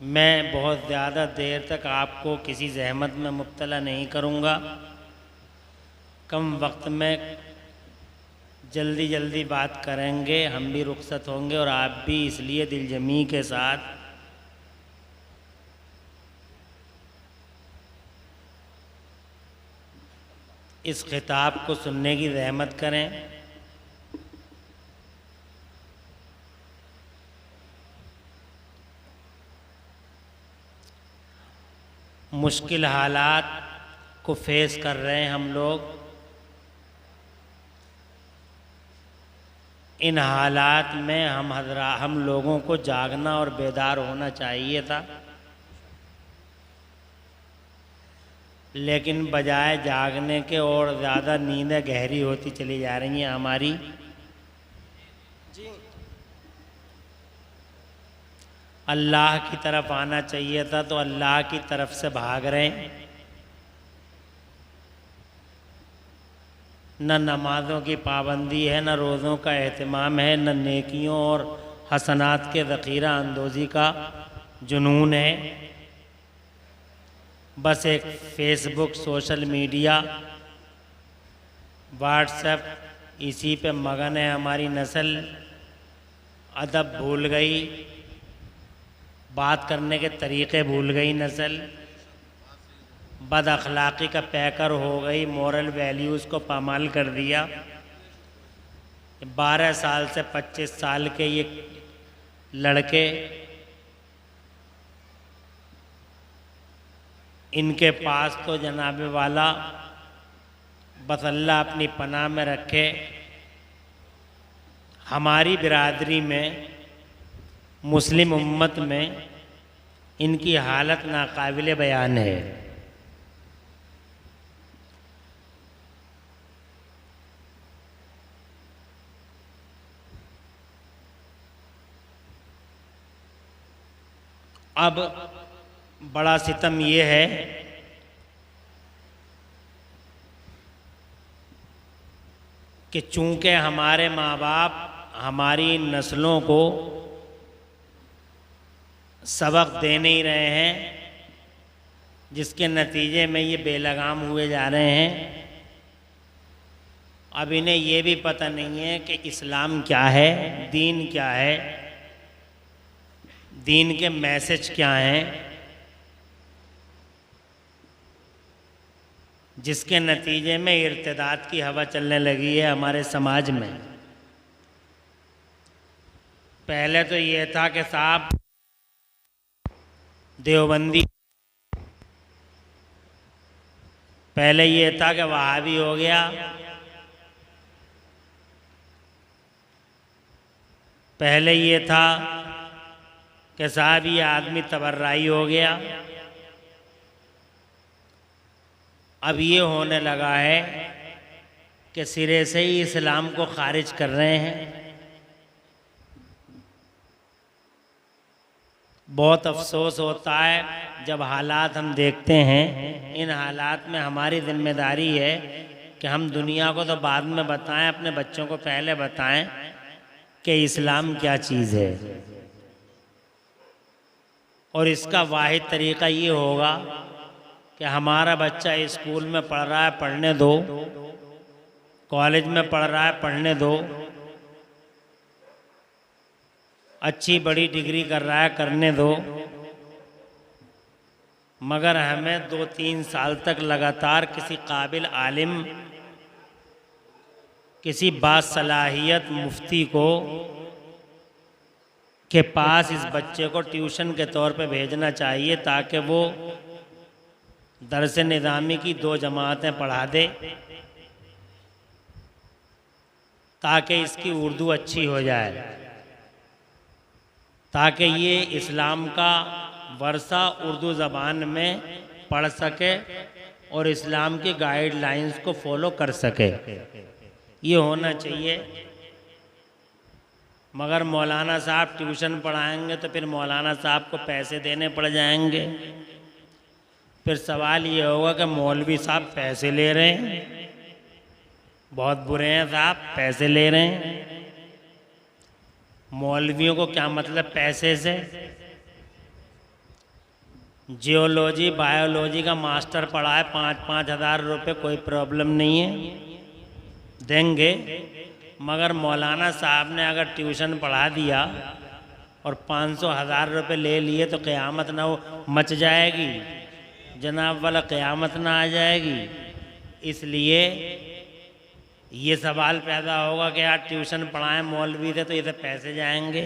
मैं बहुत ज़्यादा देर तक आपको किसी ज़हमत में मुब्तला नहीं करूँगा। कम वक्त में जल्दी जल्दी बात करेंगे, हम भी रुखसत होंगे और आप भी, इसलिए दिलजमी के साथ इस खिताब को सुनने की ज़हमत करें। मुश्किल हालात को फेस कर रहे हैं हम लोग। इन हालात में हम लोगों को जागना और बेदार होना चाहिए था, लेकिन बजाय जागने के और ज़्यादा नींदें गहरी होती चली जा रही हैं हमारी। अल्लाह की तरफ आना चाहिए था तो अल्लाह की तरफ से भाग रहे हैं। न नमाज़ों की पाबंदी है, न रोज़ों का एहतमाम है, न नेकियों और हसनात के ज़ख़ीरा अंदोज़ी का जुनून है। बस एक फ़ेसबुक, सोशल मीडिया, व्हाट्सएप, इसी पे मगन है हमारी नस्ल। अदब भूल गई, बात करने के तरीक़े भूल गई नस्ल, बद अखलाक़ी का पैकर हो गई, मोरल वैल्यूज़ को पामाल कर दिया। 12 साल से 25 साल के ये लड़के, इनके पास तो जनाब वाला बस अल्लाह अपनी पनाह में रखे। हमारी बिरादरी में, मुस्लिम उम्मत में इनकी हालत नाकाबिल बयान है। अब बड़ा सितम ये है कि चूंकि हमारे माँ बाप हमारी नस्लों को सबक दे नहीं रहे हैं, जिसके नतीजे में ये बेलगाम हुए जा रहे हैं। अब इन्हें ये भी पता नहीं है कि इस्लाम क्या है, दीन क्या है, दीन के मैसेज क्या हैं, जिसके नतीजे में इर्तिदाद की हवा चलने लगी है हमारे समाज में। पहले तो ये था कि साहब देवबंदी, पहले ये था कि वहाबी हो गया, पहले ये था कि साहब ये आदमी तबर्राई हो गया। अब ये होने लगा है कि सिरे से ही इस्लाम को खारिज कर रहे हैं। बहुत अफसोस होता है जब हालात हम देखते हैं। इन हालात में हमारी जिम्मेदारी है कि हम दुनिया को तो बाद में बताएं, अपने बच्चों को पहले बताएं कि इस्लाम क्या चीज़ है। और इसका वाहिद तरीक़ा ये होगा कि हमारा बच्चा स्कूल में पढ़ रहा है, पढ़ने दो, कॉलेज में पढ़ रहा है, पढ़ने दो, अच्छी बड़ी डिग्री कर रहा है, करने दो, मगर हमें 2-3 साल तक लगातार किसी काबिल आलिम, किसी बासलाहियत मुफ्ती को के पास इस बच्चे को ट्यूशन के तौर पे भेजना चाहिए, ताकि वो दरस निज़ामी की 2 जमातें पढ़ा दे, ताकि इसकी उर्दू अच्छी हो जाए, ताकि ये इस्लाम का वर्सा उर्दू ज़बान में पढ़ सके और इस्लाम की गाइडलाइंस को फॉलो कर सके। ये होना चाहिए। मगर मौलाना साहब ट्यूशन पढ़ाएंगे तो फिर मौलाना साहब को पैसे देने पड़ जाएंगे। फिर सवाल ये होगा कि मौलवी साहब पैसे ले रहे हैं, बहुत बुरे हैं साहब, पैसे ले रहे हैं। मौलवियों को क्या मतलब पैसे से? जियोलॉजी बायोलॉजी का मास्टर पढ़ा है, 5-5 हज़ार रुपये, कोई प्रॉब्लम नहीं है, देंगे। मगर मौलाना साहब ने अगर ट्यूशन पढ़ा दिया और 500-1000 रुपये ले लिए तो क़यामत ना हो मच जाएगी जनाब वाला, क़यामत ना आ जाएगी। इसलिए ये सवाल पैदा होगा कि यार ट्यूशन पढ़ाएं मौलवी से तो ये तो पैसे जाएंगे।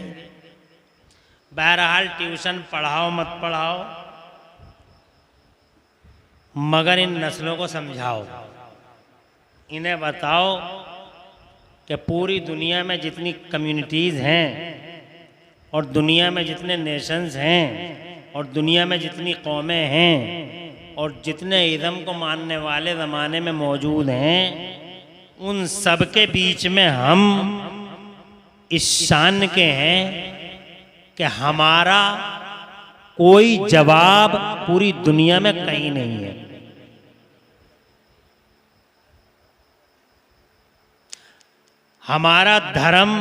बहरहाल ट्यूशन पढ़ाओ मत पढ़ाओ, मगर इन नस्लों को समझाओ, इन्हें बताओ कि पूरी दुनिया में जितनी कम्युनिटीज़ हैं और दुनिया में जितने नेशंस हैं और दुनिया में जितनी कौमें हैं और जितने इज़्म को मानने वाले ज़माने में मौजूद हैं, उन सब के बीच में हम इस शान के हैं कि हमारा कोई जवाब पूरी दुनिया में कहीं नहीं है। हमारा धर्म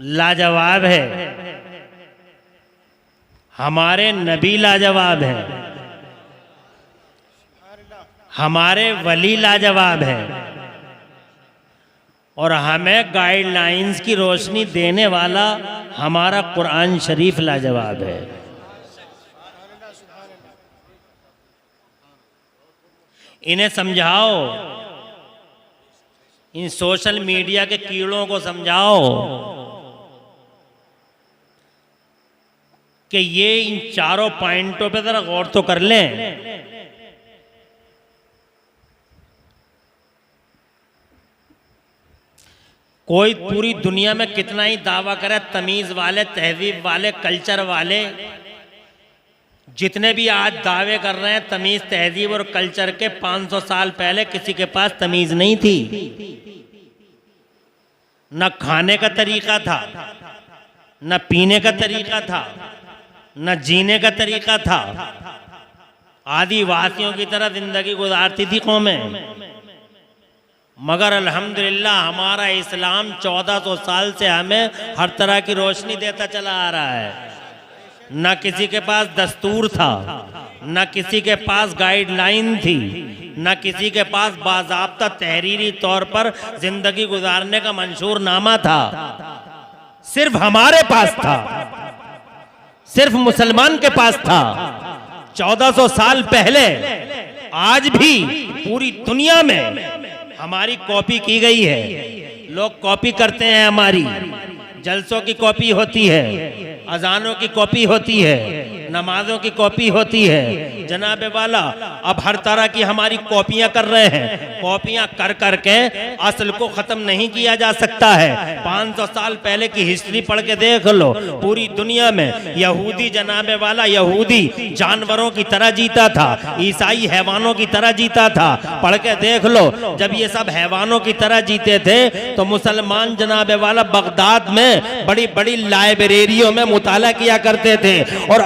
लाजवाब है, हमारे नबी लाजवाब हैं, हमारे वली लाजवाब हैं और हमें गाइडलाइंस की रोशनी देने वाला हमारा कुरान शरीफ लाजवाब है। इन्हें समझाओ, इन सोशल मीडिया के कीड़ों को समझाओ कि ये इन चारों पॉइंटों पे जरा गौर तो कर लें। कोई पूरी दुनिया में कितना ही दावा करे, तमीज वाले, तहजीब वाले, कल्चर वाले, जितने भी आज दावे कर रहे हैं तमीज, तहजीब और कल्चर के, 500 साल पहले किसी के पास तमीज नहीं थी। न खाने का तरीका था, न पीने का तरीका था, न जीने का तरीका था। आदिवासियों की तरह जिंदगी गुजारती थी कौमें। मगर अल्हम्दुलिल्लाह हमारा इस्लाम 1400 साल से हमें हर तरह की रोशनी देता चला आ रहा है। न किसी के पास दस्तूर था, न किसी के पास गाइडलाइन थी, न किसी के पास बाज़ाब्ता तहरीरी तौर पर जिंदगी गुजारने का मंशूरनामा था। सिर्फ हमारे पास था, सिर्फ मुसलमान के पास था। 1400 साल पहले आज भी पूरी दुनिया में हमारी कॉपी की गई है। लोग कॉपी करते हैं, हमारी जलसों की कॉपी होती है, अजानों की कॉपी होती है, नमाजों की कॉपी होती है। जनाब वाला अब हर तरह की हमारी कॉपियां कर रहे हैं। कॉपियां कर करके असल को ख़त्म नहीं किया जा सकता है। 500 साल पहले की हिस्ट्री पढ़ के देख लो, पूरी दुनिया में यहूदी, जनाब वाला यहूदी जानवरों की तरह जीता था, ईसाई हैवानों की तरह जीता था। पढ़ के देख लो, जब ये सब हैवानों की तरह जीते थे तो मुसलमान जनाब वाला बगदाद में बड़ी बड़ी लाइब्रेरियों में मुताला किया करते थे और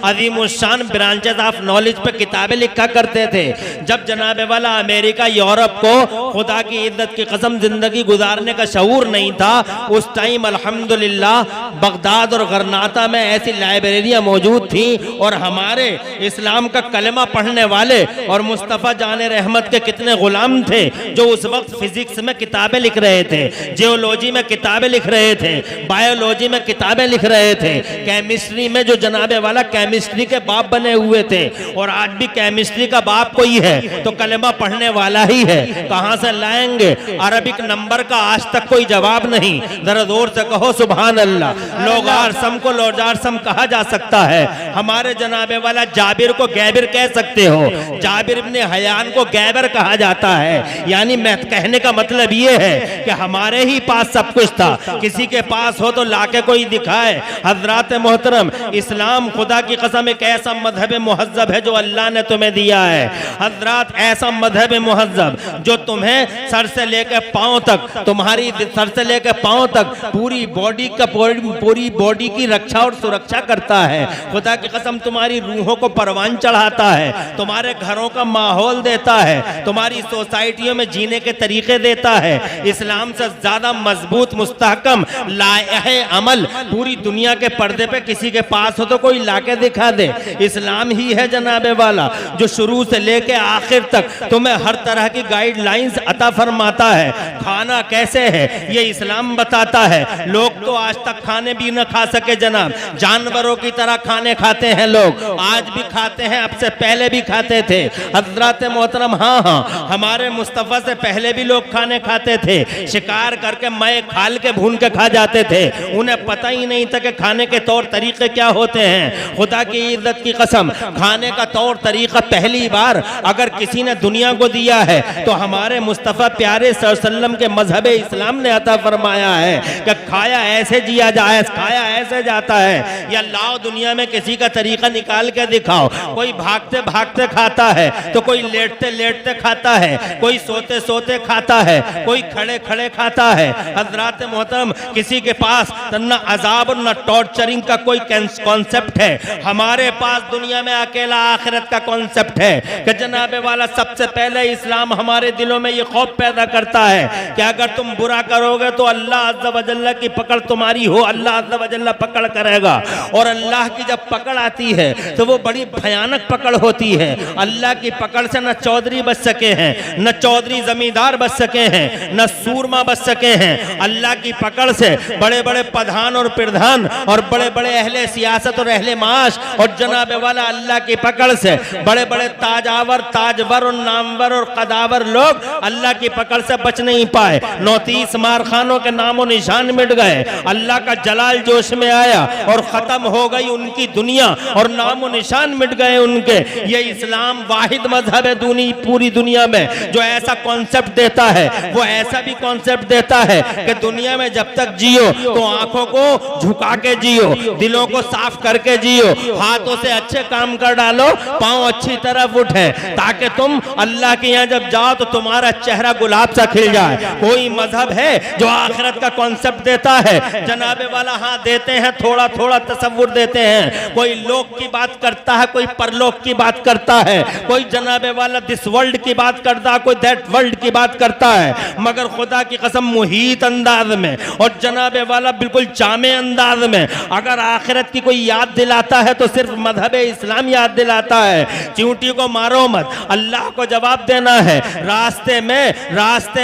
अजीमुशान ब्रांचेस ऑफ नॉलेज पे किताबें लिखा करते थे। जब जनाब वाला अमेरिका, यूरोप को खुदा की इज्जत की कसम जिंदगी गुजारने का शऊर नहीं था, उस टाइम अल्हम्दुलिल्लाह बगदाद और गरनाता में ऐसी लाइब्रेरियां मौजूद थी और हमारे इस्लाम का कलमा पढ़ने वाले और मुस्तफ़ा जाने रहमत के कितने गुलाम थे जो उस वक्त फिजिक्स में किताबें लिख रहे थे, जियोलॉजी में किताबें लिख रहे थे, बायोलॉजी में किताबें लिख रहे थे, केमिस्ट्री में जो जनाबे वाला केमिस्ट्री के बाप बने हुए थे। और आज भी केमिस्ट्री का बाप कोई है तो कलमा पढ़ने वाला ही है। कहां से लाएंगे? अरबिक नंबर का आज तक कोई जवाब नहीं। जरा जोर से कहो सुभान अल्लाह। लोगारसम को लोजारसम कहा जा सकता है। हमारे जनाबे वाला जाबिर को गैबिर कह सकते हो, जाबिर इब्ने हयान को गैबर कहा जाता है। यानी मैं कहने का मतलब ये है कि हमारे ही पास सब कुछ था, किसी के पास हो तो लाके कोई दिखाए। हजरात मोहतरम, इस्लाम इस्लाम खुदा की कसम एक ऐसा मजहब मुहज्जब है जो अल्लाह ने तुम्हें दिया है। हजरात, ऐसा मजहब मुहज्जब जो तुम्हें सर से लेकर पांव तक, तुम्हारी सर से लेकर पांव तक पूरी बॉडी का पूरी बॉडी की रक्षा और सुरक्षा करता है। खुदा की कसम तुम्हारी रूहों को परवान चढ़ाता है, तुम्हारे घरों का माहौल देता है, तुम्हारी सोसाइटियों में जीने के तरीके देता है। इस्लाम से ज्यादा मजबूत मुस्तहकम लाए अमल पूरी दुनिया के पर्दे पे किसी के पास हो तो कोई लाके दिखा दे, इस्लाम ही है जनाबे वाला, जो शुरू से लेके आखिर तक तुम्हें हर तरह की गाइडलाइंस अता फरमाता है। खाना कैसे है ये इस्लाम बताता है। लोग तो आज तक खाने भी न खा सके जनाब, जानवरों की तरह खाने खाते हैं लोग, आज भी खाते हैं, अब से पहले भी खाते थे। हजरत मोहतरम, हाँ, हमारे मुस्तफ़ा से पहले भी लोग खाने खाते थे, शिकार करके मैं खाल के भून के खा जाते थे, उन्हें पता ही नहीं था कि खाने के तौर तरीके क्या होते हैं। खुदा की इज्जत की कसम, खाने का तौर तरीका पहली बार अगर किसी ने दुनिया को दिया है तो हमारे मुस्तफ़ा प्यारे सल्लल्लाहु अलैहि वसल्लम के मजहब इस्लाम ने अता फरमाया है कि खाया ऐसे जिया जाए, खाया ऐसे जाता है। या लाओ दुनिया में किसी का तरीका निकाल के दिखाओ। कोई भागते भागते खाता है तो कोई लेटते लेटते खाता है, कोई सोते सोते खाता है, कोई खड़े खड़े खाता है। हजरात मोहतरम, किसी के पास न अजाब और न टॉर्चरिंग का कोई कॉन्सेप्ट है। हमारे पास दुनिया में अकेला आखिरत का कॉन्सेप्ट है कि जनाबे वाला सबसे पहले इस्लाम हमारे दिलों में ये खौफ पैदा करता है कि अगर तुम बुरा करोगे तो अल्लाह अज़्ज़ा व जल्ला की पकड़ तुम्हारी हो, अल्लाह अज़्ज़ा व जल्ला पकड़ करेगा। और अल्लाह की जब पकड़ आती है तो वो बड़ी भयानक पकड़ होती है। अल्लाह की पकड़ से न चौधरी बच सके हैं, न चौधरी जमींदार बच सके हैं, न सूरमा बच सके हैं। अल्लाह की पकड़ से बड़े बड़े प्रधान और प्रधान और बड़े बड़े अहले सियासत और अहले माश और जनाबे वाला अल्लाह की पकड़ से बड़े बड़े ताजवर और नामवर और कदावर लोग अल्लाह की पकड़ से बच नहीं पाए। 39 मारखानों के नामो निशान मिट गए, अल्लाह का जलाल जोश में आया और खत्म हो गई उनकी दुनिया और नामो निशान मिट गए उनके। ये इस्लाम वाहिद मजहब है पूरी दुनिया में जो ऐसा कॉन्सेप्ट देता है। वो ऐसा भी कॉन्सेप्ट देता है कि दुनिया में जब तक जियो तो आंखों को झुका के जियो, दिलों को साफ करके जियो, हाथों से अच्छे काम कर डालो, पांव अच्छी तरफ उठे, ताकि तुम अल्लाह के यहाँ जब जाओ तो तुम्हारा चेहरा गुलाब सा खिल जाए। कोई मजहब है जो आखिरत का कॉन्सेप्ट देता है जनाबे वाला? हाँ देते हैं, थोड़ा थोड़ा तसव्वुर देते हैं। कोई लोक की बात करता है, कोई परलोक की बात करता है, कोई जनाबे वाला दिस वर्ल्ड की बात करता है, कोई दैट वर्ल्ड की बात करता है। मगर खुदा की कसम मुहीत अंदाज में और जनाबे वाला बिल्कुल जामे अंदाज में अगर आखिरत की कोई याद दिलाता है तो सिर्फ मजहब इस्लाम याद दिलाता है। चींटी को मारो मत, अल्लाह को जवाब देना है। रास्ते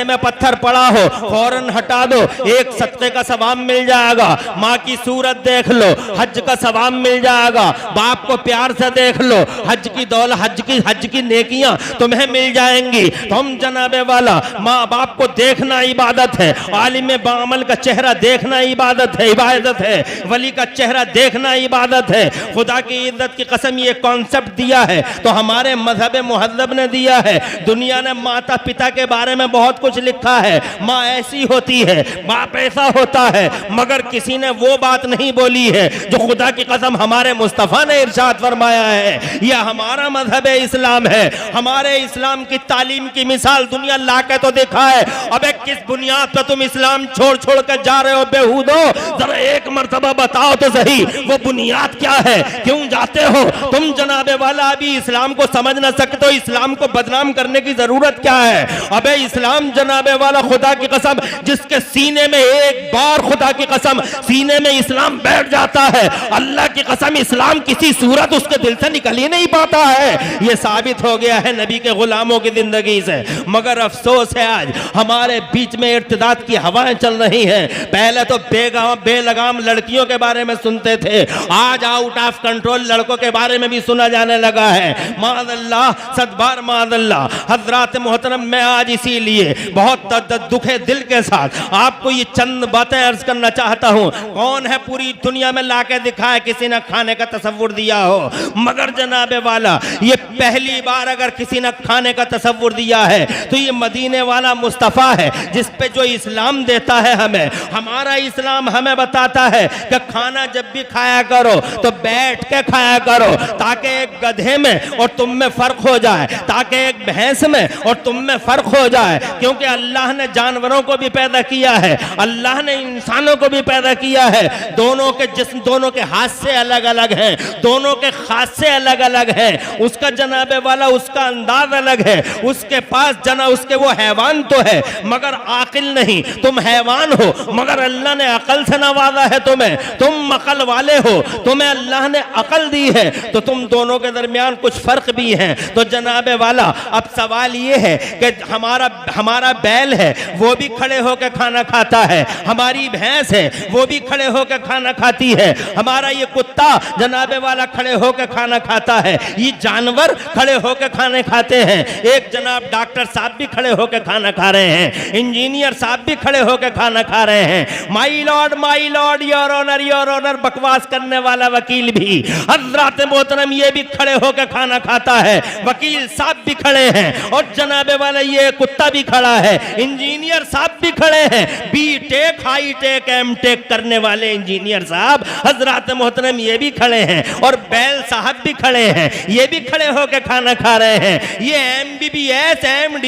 में पत्थर पड़ा हो फौरन हटा दो, एक सदके का सवाब मिल जाएगा। माँ की सूरत देख लो, हज का सवाब मिल जाएगा। बाप को प्यार से देख लो, हज की दौलत, हज की नेकियां तुम्हें मिल जाएंगी। तुम जनाबे वाला माँ बाप को देखना इबादत है, आलिम बामल का चेहरा देखना इबादत है, इबादत है, वली का चेहरा देखना इबादत है। खुदा की इज्जत की कसम ये कॉन्सेप्ट दिया है तो हमारे मजहब मुहज्जब ने दिया है। दुनिया ने माता पिता के बारे में बहुत कुछ लिखा है, माँ ऐसी होती है, बाप ऐसा होता है, मगर किसी ने वो बात नहीं बोली है जो खुदा की कसम हमारे मुस्तफ़ा ने इरशाद फरमाया है। यह हमारा मजहब इस्लाम है। हमारे इस्लाम की तालीम की मिसाल दुनिया ला के तो दिखा है। अबे किस बुनियाद पर तुम इस्लाम छोड़ छोड़ कर जा रहे हो बेहूदो? जरा एक मर्तबा बताओ तो सही, वो बुनियाद क्या है? क्यों जाते हो तुम जनाबे वाला? अभी इस्लाम को समझ ना सकते तो इस्लाम को बदनाम करने की जरूरत क्या है? अबे इस्लाम जनाबे वाला खुदा की कसम जिसके सीने में एक बार खुदा की कसम सीने में इस्लाम बैठ जाता है, अल्लाह की कसम इस्लाम किसी सूरत उसके दिल से निकल ही नहीं पाता है। यह साबित हो गया है नबी के गुलामों की जिंदगी से। मगर अफसोस है आज हमारे बीच में इर्तिदाद की हवाएं चल रही हैं। पहले तो बेलगाम लड़कियों के बारे में सुनते थे, आज आउट ऑफ कंट्रोल लड़कों के बारे में भी सुना जाने लगा है। माज़अल्लाह, सदबार माज़अल्लाह। हजरात मोहतरम, मैं आज इसीलिए बहुत दुखे दिल के साथ आपको ये चंद बातें अर्ज करना चाहता हूँ। कौन है पूरी दुनिया में लाके दिखाए किसी ने खाने का तसव्वुर दिया हो? मगर जनाबे वाला ये पहली बार अगर किसी ने खाने का तसव्वुर दिया है तो ये मदीने वाला मुस्तफ़ा है, जिस पे जो इस्लाम देता है हमें। हमारा इस्लाम हमें बताता है कि खाना जब भी खाया करो करो तो बैठ के खाया करो, ताकि एक गधे में और तुम में फर्क हो जाए, ताकि एक भैंस में और तुम में फर्क हो जाए। क्योंकि अल्लाह ने जानवरों को भी पैदा किया है, अल्लाह ने इंसानों को भी पैदा किया है। दोनों के जिस्म, दोनों के हाथ से अलग अलग हैं, दोनों के खास से अलग अलग है। उसका जनाबे वाला उसका अंदाज अलग है। उसके पास उसके वो हैवान तो है मगर आकिल नहीं। तुम हैवान हो मगर अल्लाह ने अकल से नवाजा है तुम्हें, तुम अकल वाले हो, तुम्हें अल्लाह ने अकल दी है, तो तुम दोनों के दरमियान कुछ फर्क भी है। तो जनाबे वाला अब सवाल ये है कि हमारा बैल है वो भी खड़े होकर खाना खाता है, हमारी भैंस है वो भी खड़े होकर खाना खाती है, हमारा ये कुत्ता जनाबे वाला खड़े होकर खाना खाता है, ये जानवर खड़े होकर खाने खाते हैं। एक जनाब डॉक्टर साहब भी खड़े होकर खाना खा रहे हैं, इंजीनियर साहब भी खड़े होकर खाना खा रहे हैं। माई लॉर्ड योर ऑनर बकवास करने वाला वकील भी, हजरत मोहतरम ये भी खड़े होकर खाना खाता है, वकील साहब भी खड़े हैं और जनाबे वाला ये कुत्ता भी खड़ा है, इंजीनियर साहब भी खड़े हैं, B tech high tech M tech करने वाले इंजीनियर साहब हजरत मोहतरम ये भी खड़े हैं और बैल साहब भी खड़े हैं, ये भी खड़े होकर खाना खा रहे हैं। ये MBBS MD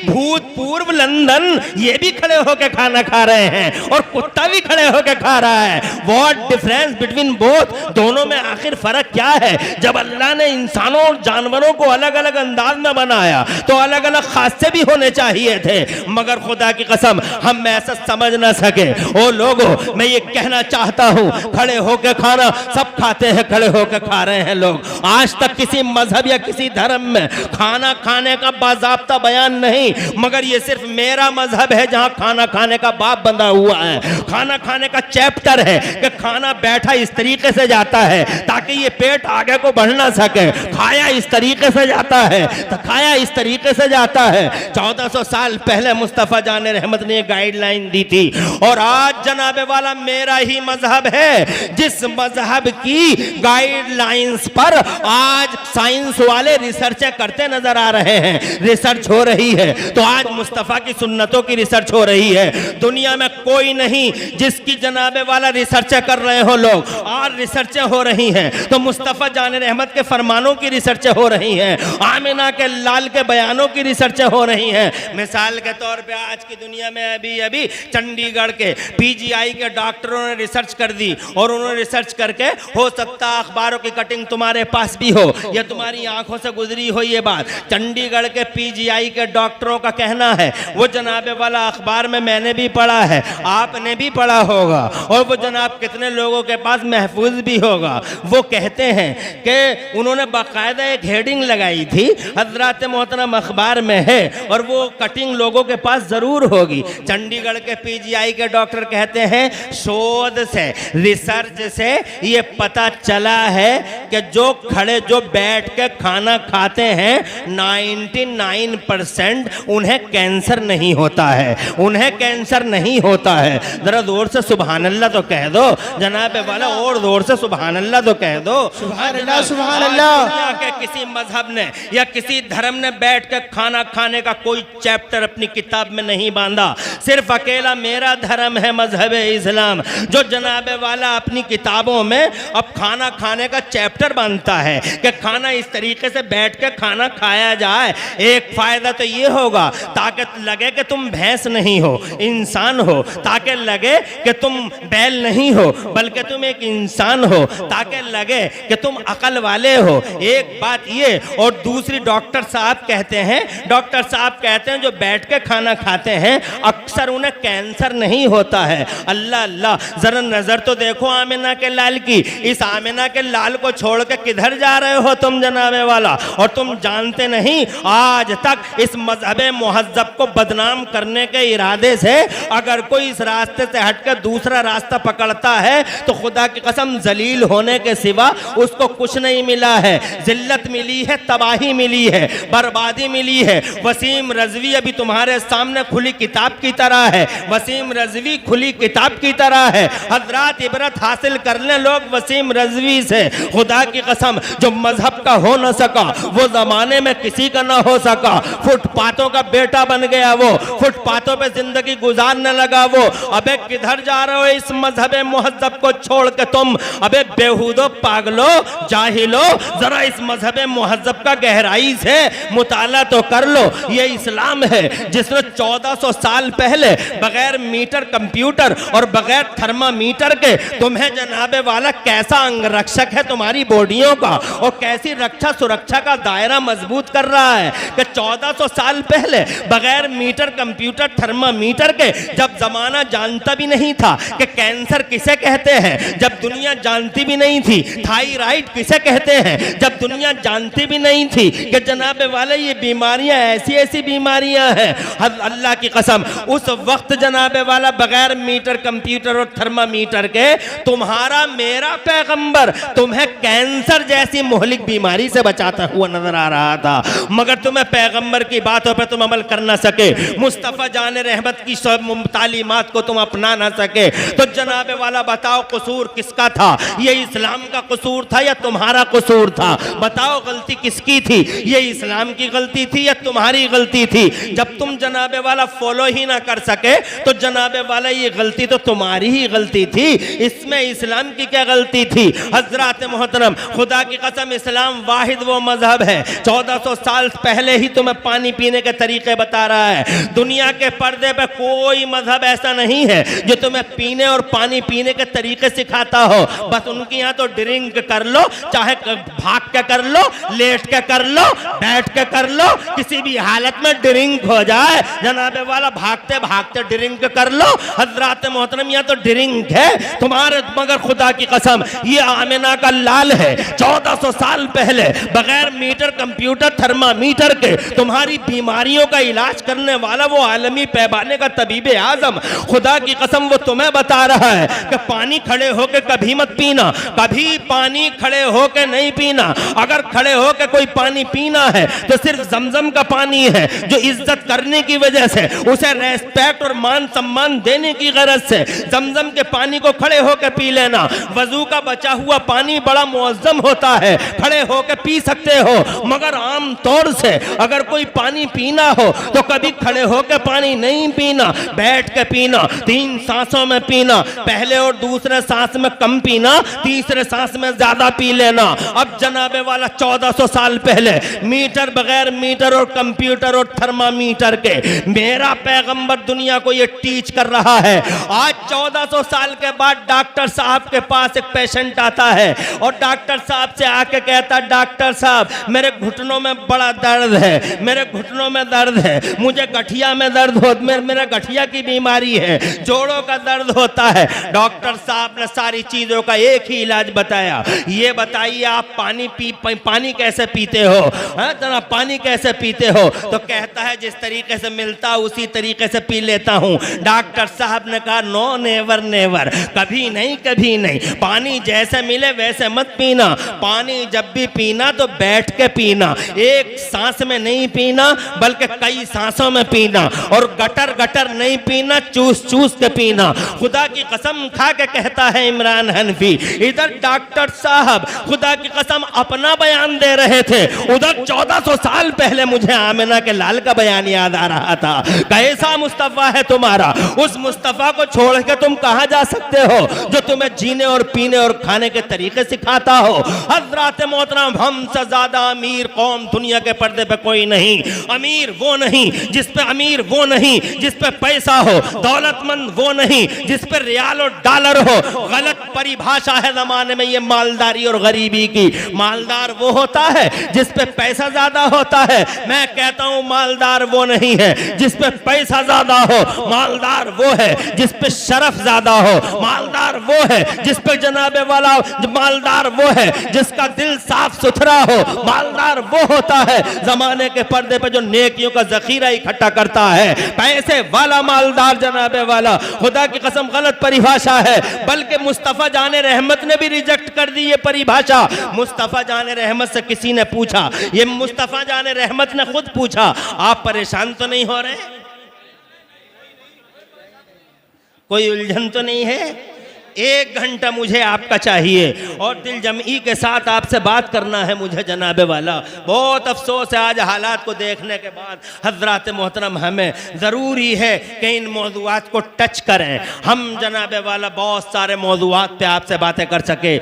भूतपूर्व लंदन ये भी खड़े होकर खाना खा रहे हैं और कुत्ता भी खड़े होकर खा रहा है। व्हाट डिफरेंस बिटवीन बोथ, दोनों में आखिर फर्क क्या है? जब अल्लाह ने इंसानों और जानवरों को अलग अलग अंदाज में बनाया तो अलग अलग खासे भी होने चाहिए थे, मगर खुदा की कसम हम ऐसा समझ ना सके। ओ लोगों, मैं ये कहना चाहता हूँ, खड़े होकर खाना सब खाते हैं, खड़े होकर खा रहे हैं लोग। आज तक किसी मजहब या किसी धर्म में खाना खाने का बाज़ाब्ता बयान नहीं, मगर ये सिर्फ मेरा मजहब है जहाँ खाना खाने का बाब बंधा हुआ है। खाना खाने का चैप्टर है कि खाना बैठा इस तरीके से जाता है ताकि ये पेट आगे को बढ़ ना सके, खाया इस तरीके से जाता है तो खाया इस तरीके से जाता है। 1400 साल पहले मुस्तफ़ा जान रहमत ने गाइडलाइन दी थी और आज जनाबे वाला मेरा ही मजहब है जिस मजहब की गाइडलाइंस पर आज साइंस वाले रिसर्च करते नजर आ रहे हैं, रिसर्च हो रही है। तो आज मुस्तफ़ा की सुन्नतों की रिसर्च हो रही है। दुनिया में कोई नहीं जिसकी जनाबे वाला रिसर्च कर रहे हो लोग, और रिसर्च हो रही हैं। तो मुस्तफ़ा जान रहमत के फरमानों की रिसर्च हो रही हैं, आमिना के लाल के बयानों की रिसर्च हो रही हैं। मिसाल के तौर पे आज की दुनिया में अभी चंडीगढ़ के PGI के डॉक्टरों ने रिसर्च कर दी और उन्होंने रिसर्च करके, हो सकता अखबारों की कटिंग तुम्हारे पास भी हो या तुम्हारी आंखों से गुजरी हो ये बात, चंडीगढ़ के PGI के डॉक्टरों का कहना है, वो जनाबे वाला अखबार में मैंने भी पढ़ा है, आपने भी पढ़ा होगा और वो जनाब कितने लोगों के पास महफूज भी होगा। वो कहते हैं कि उन्होंने बाकायदा एक हेडिंग लगाई थी, हजरत मोहतरम अखबार में है और वो कटिंग लोगों के पास ज़रूर होगी। चंडीगढ़ के PGI के डॉक्टर कहते हैं, शोध से, रिसर्च से ये पता चला है कि जो बैठ के खाना खाते हैं 99% उन्हें कैंसर नहीं होता है, उन्हें कैंसर नहीं होता है। जरा जोर से सुभान अल्लाह तो कह दो जनाबे वाला, और जोर से सुभान अल्लाह तो कह दो। सुभान अल्लाह, सुभान अल्लाह। के किसी मजहब ने या किसी धर्म ने बैठ के खाना खाने का कोई चैप्टर अपनी किताब में नहीं बांधा, सिर्फ अकेला मेरा धर्म है मजहब इस्लाम जो जनाबे वाला अपनी किताबों में अब खाना खाने का चैप्टर बांधता है कि खाना इस तरीके से बैठ के खाना खाया जाए। एक फायदा तो ये होगा ताकि लगे कि तुम भैंस नहीं हो, इंसान हो, ताकि लगे कि तुम बैल नहीं हो बल्कि तुम एक इंसान हो, ताकि लगे कि तुम अकल वाले हो। एक बात ये, और दूसरी डॉक्टर साहब कहते हैं जो बैठ के खाना खाते हैं अक्सर उन्हें कैंसर नहीं होता है। अल्लाह अल्लाह, जरा नजर तो देखो आमिना के लाल की। इस आमिना के लाल को छोड़ के किधर जा रहे हो तुम जनाबे वाला? और तुम जानते नहीं आज तक इस मजहब मुहज्जब को बदनाम करने के इरादे से अगर कोई इस रास्ते से हटकर दूसरा रास्ता पकड़ता है तो खुदा की कसम जलील होने के सिवा उसको कुछ नहीं मिला है। जिल्लत मिली है, तबाही मिली है, बर्बादी मिली है। वसीम रजवी अभी तुम्हारे सामने खुली किताब की तरह है, वसीम रजवी खुली किताब की तरह है। हजरात इबरत हासिल कर लें लोग वसीम रजवी से। खुदा की कसम जो मजहब का हो न सका वो जमाने में किसी का ना हो सका। फुटपाथों का बेटा बन गया वो, फुटपाथों पे जिंदगी गुजारने लगा वो। अबे किधर जा रहे हो इस मजहब मुहज्जब को छोड़ के तुम? अबे बेहूदो पागलो जाहिलो, जरा इस मजहब मुहज्जब का गहराई से मुताला तो कर लो। ये इस्लाम है जिसने 1400 साल पहले बगैर मीटर कंप्यूटर और बगैर थर्मामीटर के तुम्हें जनाबे वाला कैसा अंगरक्षक है तुम्हारी बॉडियों का, और कैसी रक्षा सुरक्षा का दायरा मजबूत कर रहा है कि 1400 साल पहले बगैर मीटर कंप्यूटर थर्मामीटर के, जब जमाना जानता भी नहीं था कि कैंसर किसे कहते हैं, जब दुनिया जानती भी नहीं थी थायराइड किसे कहते हैं, जब दुनिया जानती भी नहीं थी कि जनाबे वाले ये बीमारियां ऐसी ऐसी बीमारियां हैं, अल्लाह की कसम उस वक्त जनाबे वाला बगैर मीटर कंप्यूटर और थर्मामीटर के तुम्हारा मेरा पैगंबर तुम्हें कैंसर जैसी मोहलिक बीमारी से बचाता हुआ नजर आ रहा था। मगर तुम्हें पैगंबर की बातों पर तुम अमल कर ना सके, मुस्तफ़ा जाने रहमत की सब तालीमात को तुम अपना ना सके, तो जनाबे वाला बताओ कसूर किसका था? ये इस्लाम का कसूर था या तुम्हारा कसूर था? बताओ गलती किसकी थी? ये इस्लाम की गलती थी या तुम्हारी गलती थी? जब तुम जनाबे वाला फॉलो ही ना कर सके तो जनाबे वाला ये गलती तो तुम्हारी ही गलती थी, इसमें इस्लाम की क्या गलती थी? हजरात मोहतरम, खुदा की कसम इस्लाम वाहिद वो मजहब है 1400 साल पहले ही तुम्हें पानी पीने के तरीके बता रहा है। दुनिया के पर्दे पे कोई मजहब ऐसा नहीं है जो तुम्हें पीने और पानी पीने के तरीके सिखाता हो। बस उनके यहाँ तो ड्रिंक कर लो, चाहे भाग के कर लो, लेट के कर लो, बैठ के कर लो, किसी भी हालत में ड्रिंक हो जाए जनाबे वाला, भागते भागते ड्रिंक कर लो। हजरात मोहतरम यहाँ तो ड्रिंक है तुम्हारे, मगर खुदा की कसम ये आमिना का लाल है 1400 साल पहले बगैर मीटर कंप्यूटर थर्मामीटर के तुम्हारी बीमारियों का इलाज करने वाला वो आलमी पैमाने का तबीबे आजम, खुदा की कसम वो तुम्हें बता रहा है कि पानी खड़े होके कभी मत पीना, कभी पानी खड़े होके नहीं पीना। अगर खड़े होके कोई पानी पीना है तो सिर्फ जमजम का पानी है, जो इज्जत करने की वजह से, उसे रेस्पेक्ट और मान सम्मान देने की गरज से जमजम के पानी को खड़े होकर पी लेना। वजू का बचा हुआ पानी बड़ा मुअज्जम होता है, खड़े होकर पी सकते हो, मगर आम तौर से अगर कोई पानी पीना हो तो कभी खड़े होकर पानी नहीं पीना, बैठ के पीना, 3 सांसों में पीना, पहले और दूसरे सांस में कम पीना, तीसरे सांस में ज्यादा पी लेना। अब जनाबे वाला 1400 साल पहले मीटर बगैर मीटर और कंप्यूटर और थर्मामीटर के मेरा पैगंबर दुनिया को ये टीच कर रहा है। आज 1400 साल के बाद डॉक्टर साहब के पास एक पेशेंट आता है और डॉक्टर साहब से आके कहता है, डॉक्टर साहब मेरे घुटनों में बड़ा दर्द है, मेरे घुटनों में दर्द है, मुझे गठिया में दर्द हो, मेरा गठिया की बीमारी है, जोड़ों का दर्द होता है। डॉक्टर साहब ने सारी चीजों का एक ही इलाज बताया, ये बताइए आप पानी कैसे पीते हो? जना पानी कैसे पीते हो? तो कहता है जिस तरीके से मिलता उसी तरीके से पी लेता हूँ। डॉक्टर साहब ने कहा नो, नेवर नेवर, कभी नहीं कभी नहीं, पानी जैसे मिले वैसे मत पीना, पानी जब भी पीना तो बैठ के पीना, एक सांस में नहीं पीना बल्कि कई सांसों में पीना, और गटर गटर नहीं पीना, चूस चूस के पीना। खुदा की कसम खा के कहता है इमरान हनफी, इधर डॉक्टर साहब खुदा की कसम अपना बयान दे रहे थे, उधर 1400 साल पहले मुझे आमिना के लाल का बयान याद आ रहा था। कैसा मुस्तफा है तुम्हारा? उस मुस्तफा को छोड़ के तुम कहां जा सकते हो जो तुम्हें जीने और पीने और खाने के तरीके सिखाता हो? हजरात मोहतरम, हमसे ज्यादा अमीर कौम दुनिया के पर्दे पे कोई नहीं। अमीर वो नहीं जिस पे पैसा हो, दौलतमंद वो नहीं जिस पे रियाल और डॉलर हो। गलत परिभाषा है जमाने में ये मालदारी और गरीबी की। मालदार वो होता है जिस पे पैसा ज्यादा होता है। मैं कहता हूं मालदार वो नहीं है जिस पे पैसा ज्यादा हो, मालदार वो है जिस पे शरफ ज्यादा हो, मालदार वो है जिस पे जनाबे वाला, मालदार वो है जिसका दिल साफ सुथरा हो, मालदार वो होता है जमाने के पर्दे पे जो नेकियों का जखीरा इकट्ठा करता है। पैसे वाला मालदार जनाबे वाला, खुदा की कसम गलत परिभाषा है, बल्कि मुस्तफा जाने रहमत ने भी रिजेक्ट कर दी ये परिभाषा। मुस्तफा जाने रहमत से किसी ने पूछा, ये मुस्तफा जाने रहमत ने खुद पूछा, आप परेशान तो नहीं हो रहे? कोई उलझन तो नहीं है? 1 घंटा मुझे आपका चाहिए और दिल जमी के साथ आपसे बात करना है मुझे जनाबे वाला। बहुत अफसोस है आज हालात को देखने के बाद हजरात मोहतरम, हमें ज़रूरी है कि इन मौज़ूआत को टच करें। हम जनाबे वाला बहुत सारे मौज़ूआत पे आपसे बातें कर सके।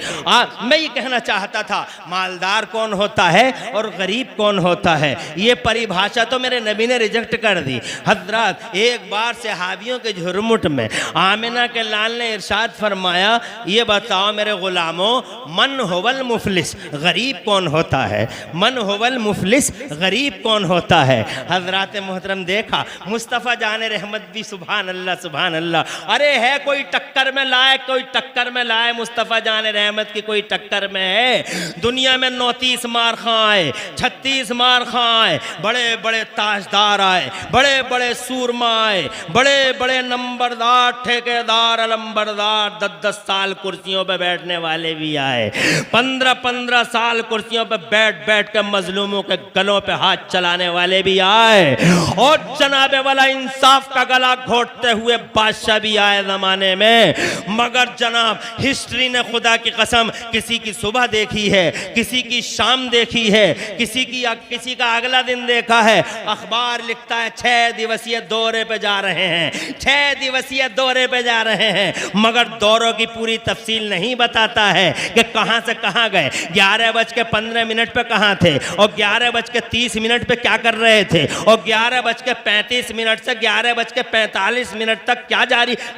मैं ये कहना चाहता था, मालदार कौन होता है और गरीब कौन होता है, ये परिभाषा तो मेरे नबी ने रिजेक्ट कर दी। हजरात, एक बार सहाबियों के झुरमुट में आमिना के लाल ने इरशाद फरमाया, ये बताओ मेरे गुलामों, मन होवल मुफलिस, गरीब कौन होता है? मन होवल मुफलिस, गरीब कौन होता है? हजरात मोहतरम, देखा मुस्तफ़ा जान रहमत भी सुभान अल्लाह सुभान अल्लाह। अरे है कोई टक्कर में लाए, कोई टक्कर में लाए, मुस्तफ़ा जान रहमत की कोई टक्कर में है? दुनिया में 39 मार खां आए, 36 मार खां आए, बड़े बड़े ताजदार आए, बड़े बड़े सूरमा आए, बड़े बड़े नंबरदार ठेकेदार अलंबरदार 10-10 साल कुर्सियों पे बैठने वाले भी आए, 15-15 साल कुर्सियों पे बैठ बैठ के मजलूमों के गलों पे हाथ चलाने वाले भी आए, और जनाबे वाला इंसाफ का गला घोटते हुए बादशाह भी आए ज़माने में। मगर जनाब, हिस्ट्री ने खुदा की कसम किसी की सुबह देखी है, किसी की शाम देखी है, किसी का अगला दिन देखा है। अखबार लिखता है 6 दिवसीय दौरे पे जा रहे हैं, 6 दिवसीय दौरे पे जा रहे हैं, मगर दौरों की पूरी तफसील नहीं बताता है कि कहां से कहां गए, 11:15 पे कहां थे, और 11:30 पे क्या कर रहे थे, और 11:35 से 11:45 तक क्या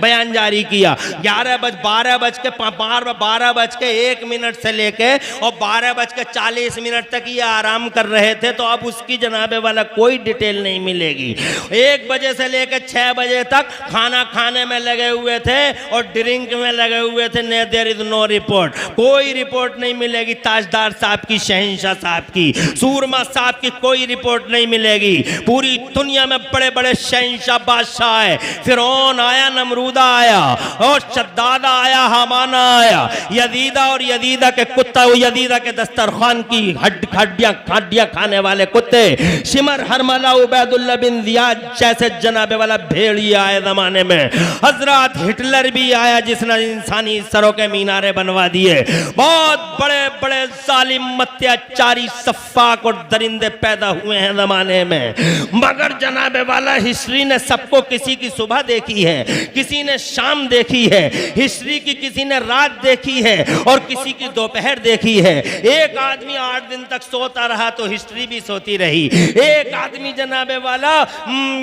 बयान जारी किया, 12:01 से लेके और 12:40 तक ये आराम कर रहे थे। तो अब उसकी जनाबे वाला कोई डिटेल नहीं मिलेगी। 1 बजे से लेकर 6 बजे तक खाना खाने में लगे हुए थे और ड्रिंक में लगे हुए थे। देयर इज नो रिपोर्ट, कोई रिपोर्ट नहीं मिलेगी। ताजदार साहब की, शहंशाह साहब की, सूरमा साहब की कोई रिपोर्ट नहीं मिलेगी। पूरी दुनिया में बड़े बड़े शहंशाह बादशाह आए, फिरौन आया, नमरूदा आया, और शद्दादा आया, हमाना आया, यजीदा और यजीदा के कुत्ता, यजीदा के दस्तरखान की हड्डियां खाने वाले कुत्ते, शिमर हरमला उबैदुल्ला बिन जियाद जैसे जनाबे वाला भेड़िया आए ज़माने में। हजरत हिटलर भी आया जिसने इंसानी सरों के मीनारे बनवा दिए। बहुत बड़े बड़े जालिम अत्याचारी सफाक और दरिंदे पैदा हुए हैं ज़माने में। मगर जनाबे वाला हिस्ट्री ने सबको, किसी की सुबह देखी है, किसी ने शाम देखी है, हिस्ट्री की किसी ने रात देखी है और किसी की दोपहर देखी है। एक आदमी 8 दिन तक सोता रहा तो हिस्ट्री भी सोती रही। एक आदमी जनाबे वाला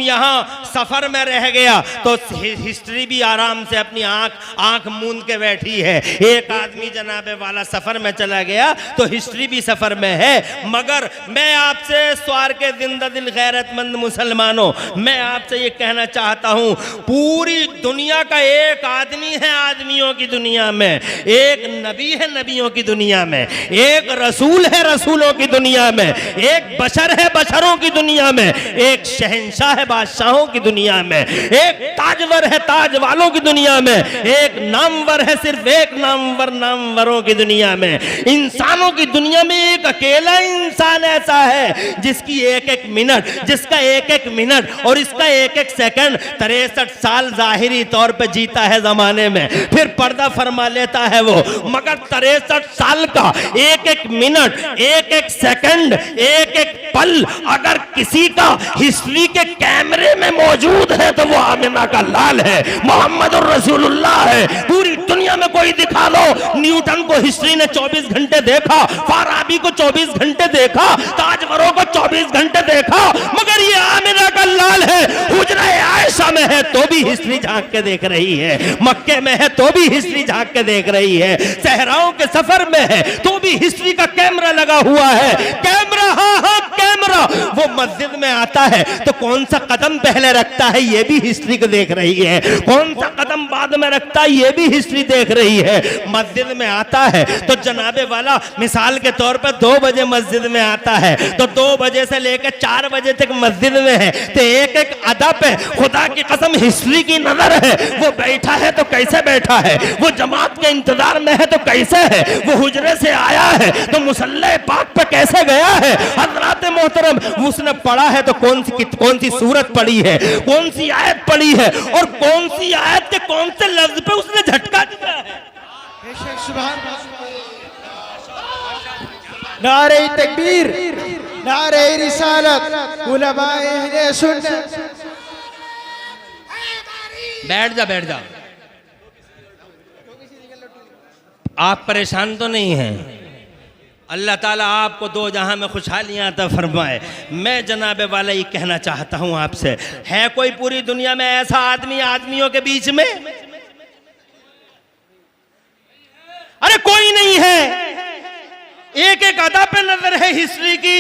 यहाँ सफर में रह गया तो हिस्ट्री भी आराम से अपनी आंख मूंद के बैठी है। एक आदमी जनाबे वाला सफर में चला गया तो हिस्ट्री भी सफर में है। मगर मैं आपसे स्वार के जिंदा दिल गैरतमंद मुसलमानों, मैं आपसे ये कहना चाहता हूँ, पूरी दुनिया का एक आदमी है आदमियों की दुनिया में, एक नबी है नबियों की दुनिया में, एक रसूल है रसूलों की दुनिया में, एक बशर है बशरों की दुनिया में, एक शहंशाह है बादशाहों की दुनिया में, एक ताजवर है ताज वालों की दुनिया में, एक नामवर है सिर्फ एक नामवरों की दुनिया में। इंसानों की दुनिया में एक अकेला इंसान ऐसा है जिसकी जिसका एक मिनट और इसका एक सेकंड 63 साल जाहिरी तौर पे जीता है जमाने में, फिर पर्दा फरमा लेता है वो। मगर 63 साल का एक मिनट, एक सेकंड, एक पल अगर किसी का हिस्ट्री के कैमरे में मौजूद है तो वो आमिना का लाल है, मोहम्मद रसूलुल्लाह है। पूरी दुनिया में कोई दिखा लो, न्यूटन को हिस्ट्री ने 24 घंटे देखा, फाराबी को 24 घंटे देखा, ताजवरों को 24 घंटे देखा, मगर ये आमिना का लाल है। हुजरा आयशा में है तो भी हिस्ट्री झांक के देख रही है, मक्के में है तो भी हिस्ट्री झांक के देख रही है, सहराओं के सफर में है तो भी हिस्ट्री का कैमरा लगा हुआ है। कैमरा, हाँ कैमरा, वो मस्जिद में आता है तो कौन सा कदम पहले रखता है ये भी हिस्ट्री को देख रही है, कौन सा कदम बाद में रखता है ये भी हिस्ट्री देख रही है। मस्जिद में आता है तो जनाबे वाला मिसाल के तौर पर 2 बजे मस्जिद में आता है तो 2 बजे से लेकर 4 बजे तक मस्जिद में है तो एक अदा पे खुदा की कसम हिस्ट्री की नजर है। वो बैठा है तो कैसे बैठा है, वो जमात के इंतजार में है तो कैसे है, वो हुजरे से आया है तो मुसल्ले पाक पे कैसे गया है। हजरात मोहतरम करो। उसने पढ़ा है तो कौन सी सूरत पढ़ी है, कौन सी आयत पढ़ी है, और कौन सी आयत के कौन से लफ्ज पे उसने झटका दिया है। नारे तकबीर, नारे रिसालत, उलमाए अहले सुन्नत। बैठ जा। आप परेशान तो नहीं हैं? अल्लाह ताला आपको दो जहां में खुशहालियां अता फरमाए। मैं जनाबे वाला ये कहना चाहता हूं आपसे, है कोई पूरी दुनिया में ऐसा आदमी आदमियों के बीच में? अरे कोई नहीं है। एक एक अदा पे नजर है हिस्ट्री की।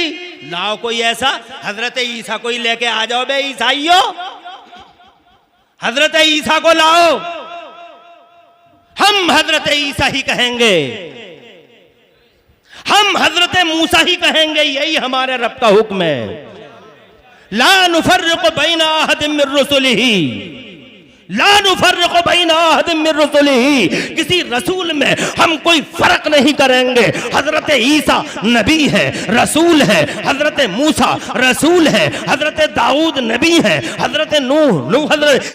लाओ कोई ऐसा, हजरत ईसा कोई लेके आ जाओ बे ईसाइयों, हजरत ईसा को लाओ, हम हजरत ईसा ही कहेंगे, हम हजरत मूसा ही कहेंगे। यही हमारे रब का हुक्म है। ला नुफर्रिकु बैना अहदिम मिर रुसुलिही, ला नुफर्रिकु बैना अहदिम मिर रुसुलिही। किसी रसूल में हम कोई फर्क नहीं करेंगे। हजरत ईसा नबी है, रसूल है, हजरत मूसा रसूल है, हजरत दाऊद नबी है, हजरत नूह हजरत